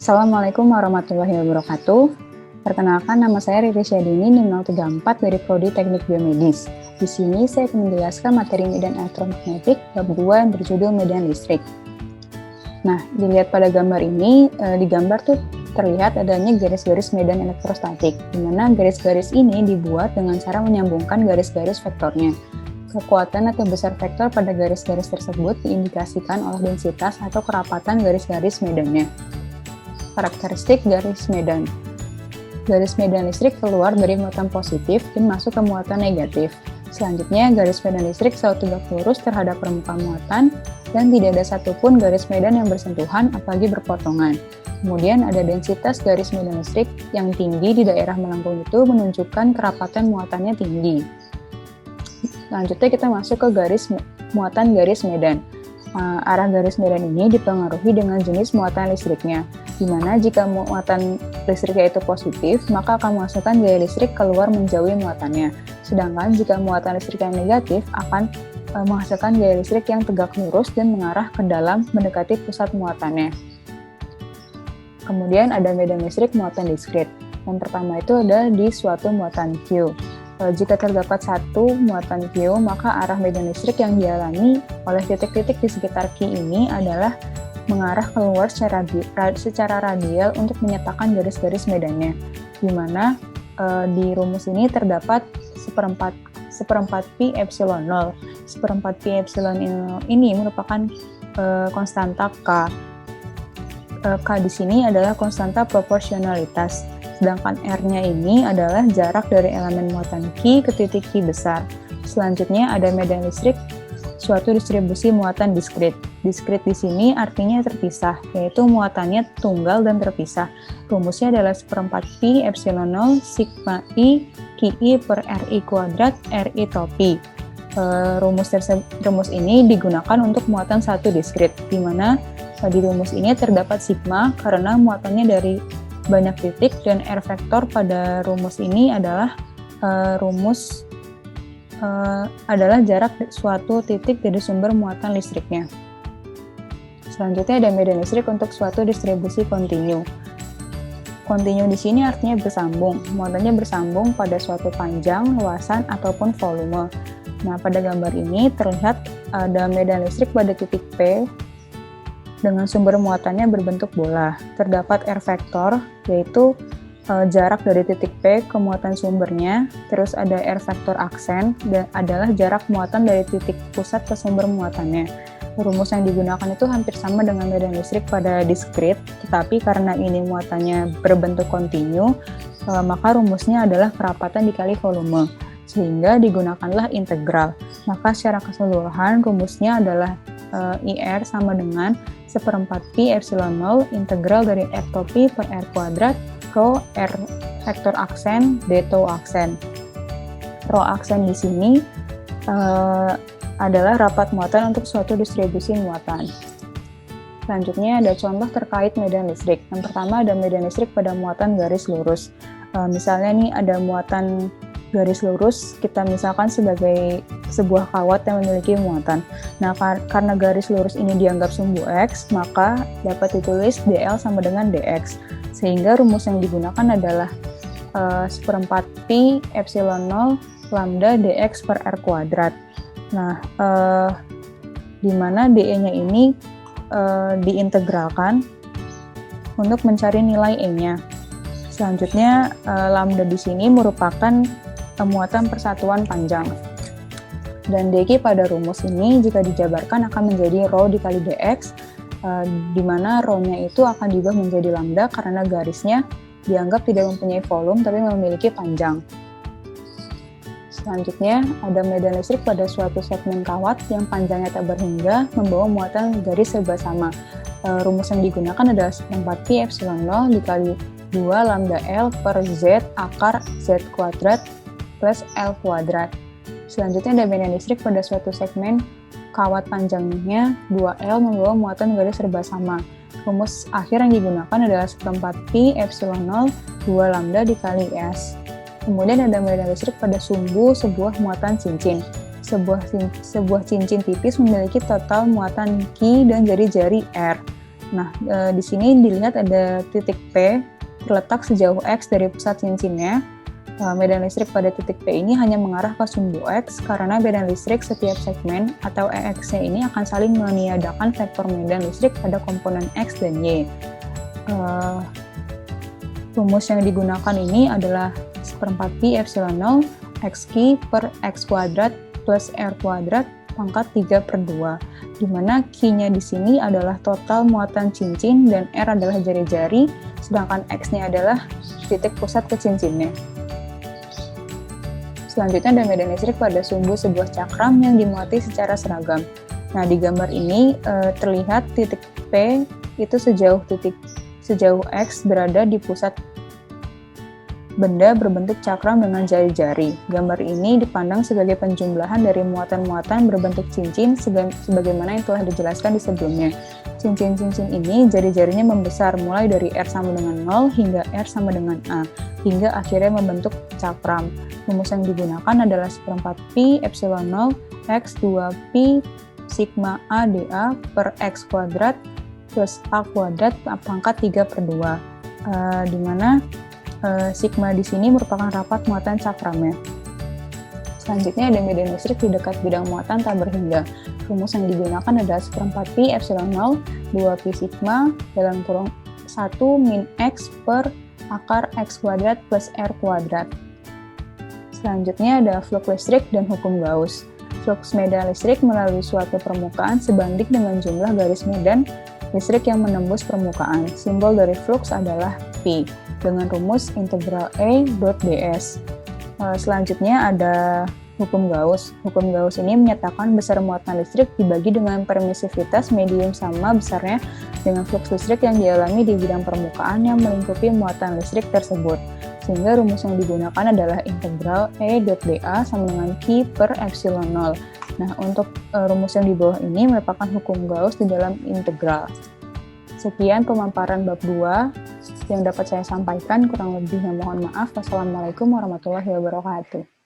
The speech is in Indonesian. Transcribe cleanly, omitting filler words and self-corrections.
Assalamualaikum warahmatullahi wabarakatuh. Perkenalkan, nama saya Riri Syadini, NIM 034 dari Prodi Teknik Biomedis. Di sini saya akan menjelaskan materi medan elektromagnetik bab 2 yang berjudul medan listrik. Nah, dilihat pada gambar ini, di gambar tuh terlihat adanya garis-garis medan elektrostatik, di mana garis-garis ini dibuat dengan cara menyambungkan garis-garis vektornya. Kekuatan atau besar vektor pada garis-garis tersebut diindikasikan oleh densitas atau kerapatan garis-garis medannya. Karakteristik garis medan. Garis medan listrik keluar dari muatan positif dan masuk ke muatan negatif. Selanjutnya, garis medan listrik selalu tegak lurus terhadap permukaan muatan dan tidak ada satupun garis medan yang bersentuhan apalagi berpotongan. Kemudian ada densitas garis medan listrik yang tinggi di daerah melengkung itu menunjukkan kerapatan muatannya tinggi. Selanjutnya kita masuk ke muatan garis medan. Arah garis medan ini dipengaruhi dengan jenis muatan listriknya, di mana jika muatan listriknya itu positif, maka akan menghasilkan gaya listrik keluar menjauhi muatannya. Sedangkan jika muatan listrik yang negatif akan menghasilkan gaya listrik yang tegak lurus dan mengarah ke dalam mendekati pusat muatannya. Kemudian ada medan listrik muatan diskrit. Yang pertama itu ada di suatu muatan Q. Jika terdapat satu muatan Q, maka arah medan listrik yang dialami oleh titik-titik di sekitar Q ini adalah mengarah keluar secara radial untuk menyatakan garis-garis medannya, di mana di rumus ini terdapat seperempat pi epsilon 0. Seperempat pi epsilon ini merupakan konstanta K. K di sini adalah konstanta proporsionalitas. Sedangkan R-nya ini adalah jarak dari elemen muatan Q ke titik Q besar. Selanjutnya ada medan listrik suatu distribusi muatan diskrit. Diskrit di sini artinya terpisah, yaitu muatannya tunggal dan terpisah. Rumusnya adalah seperempat pi epsilon 0 sigma I Qi per Ri kuadrat Ri topi. Rumus ini digunakan untuk muatan satu diskrit, di mana di rumus ini terdapat sigma karena muatannya dari banyak titik dan R vektor pada rumus ini adalah adalah jarak suatu titik dari sumber muatan listriknya. Selanjutnya ada medan listrik untuk suatu distribusi kontinu. Kontinu di sini artinya bersambung. Muatannya bersambung pada suatu panjang, luasan, ataupun volume. Nah, pada gambar ini terlihat ada medan listrik pada titik P dengan sumber muatannya berbentuk bola. Terdapat R vektor, yaitu jarak dari titik P ke muatan sumbernya. Terus ada R vektor aksen, dan adalah jarak muatan dari titik pusat ke sumber muatannya. Rumus yang digunakan itu hampir sama dengan medan listrik pada diskrit, tetapi karena ini muatannya berbentuk kontinu, maka rumusnya adalah kerapatan dikali volume, sehingga digunakanlah integral. Maka secara keseluruhan rumusnya adalah IR sama dengan seperempat pi epsilon 0 integral dari R topi per R kuadrat rho R vektor aksen d tau aksen. Rho aksen di sini adalah rapat muatan untuk suatu distribusi muatan. Selanjutnya ada contoh terkait medan listrik. Yang pertama ada medan listrik pada muatan garis lurus. Misalnya nih ada muatan garis lurus, kita misalkan sebagai sebuah kawat yang memiliki muatan. Nah, karena garis lurus ini dianggap sumbu X, maka dapat ditulis dl sama dengan dx. Sehingga rumus yang digunakan adalah seperempat pi epsilon 0 lambda dx per r kuadrat. Nah, di mana dE-nya ini diintegralkan untuk mencari nilai E-nya. Selanjutnya, lambda di sini merupakan muatan persatuan panjang. Dan dq pada rumus ini jika dijabarkan akan menjadi rho dikali dx, di mana rho-nya itu akan diubah menjadi lambda karena garisnya dianggap tidak mempunyai volume tapi memiliki panjang. Selanjutnya, ada medan listrik pada suatu segmen kawat yang panjangnya tak berhingga membawa muatan garis serba sama. Rumus yang digunakan adalah seperempat pi epsilon 0 dikali 2 lambda L per Z akar Z kuadrat plus L kuadrat. Selanjutnya ada medan listrik pada suatu segmen kawat panjangnya 2L membawa muatan garis serba sama. Rumus akhir yang digunakan adalah seperempat pi epsilon 0 2 lambda dikali S. Kemudian ada medan listrik pada sumbu sebuah muatan cincin. Sebuah cincin tipis memiliki total muatan Q dan jari-jari R. Nah, di sini dilihat ada titik P terletak sejauh X dari pusat cincinnya. Medan listrik pada titik P ini hanya mengarah ke sumbu X karena medan listrik setiap segmen atau EX-nya ini akan saling meniadakan vektor medan listrik pada komponen X dan Y. Rumus yang digunakan ini adalah 1/4 pi epsilon 0 X per X kuadrat plus R kuadrat pangkat 3/2, di mana Q-nya di sini adalah total muatan cincin dan R adalah jari-jari, sedangkan X-nya adalah titik pusat ke cincinnya. Selanjutnya ada medan listrik pada sumbu sebuah cakram yang dimuati secara seragam. Nah, di gambar ini terlihat titik P itu sejauh X berada di pusat benda berbentuk cakram dengan jari-jari. Gambar ini dipandang sebagai penjumlahan dari muatan-muatan berbentuk cincin sebagaimana yang telah dijelaskan di sebelumnya. Cincin-cincin ini jari-jarinya membesar mulai dari R sama dengan 0 hingga R sama dengan A, hingga akhirnya membentuk cakram. Rumus yang digunakan adalah 1/4 pi epsilon 0 X 2 pi sigma A dA per X kuadrat plus A kuadrat pangkat 3/2, di mana sigma di sini merupakan rapat muatan cakramnya. Selanjutnya ada medan listrik di dekat bidang muatan tak berhingga. Rumus yang digunakan adalah 1/4 pi epsilon 0 2 pi sigma dalam kurung 1 min X per akar X kuadrat plus R kuadrat. Selanjutnya ada flux listrik dan hukum Gauss. Flux medan listrik melalui suatu permukaan sebanding dengan jumlah garis medan listrik yang menembus permukaan. Simbol dari flux adalah P dengan rumus integral E dot ds. Selanjutnya ada hukum Gauss. Hukum Gauss ini menyatakan besar muatan listrik dibagi dengan permisivitas medium sama besarnya dengan flux listrik yang dialami di bidang permukaan yang melingkupi muatan listrik tersebut. Sehingga rumus yang digunakan adalah integral E dot dA sama dengan Q per epsilon 0. Nah, untuk rumus yang di bawah ini merupakan hukum Gauss di dalam integral. Sekian pemaparan bab 2 yang dapat saya sampaikan, kurang lebihnya mohon maaf. Wassalamualaikum warahmatullahi wabarakatuh.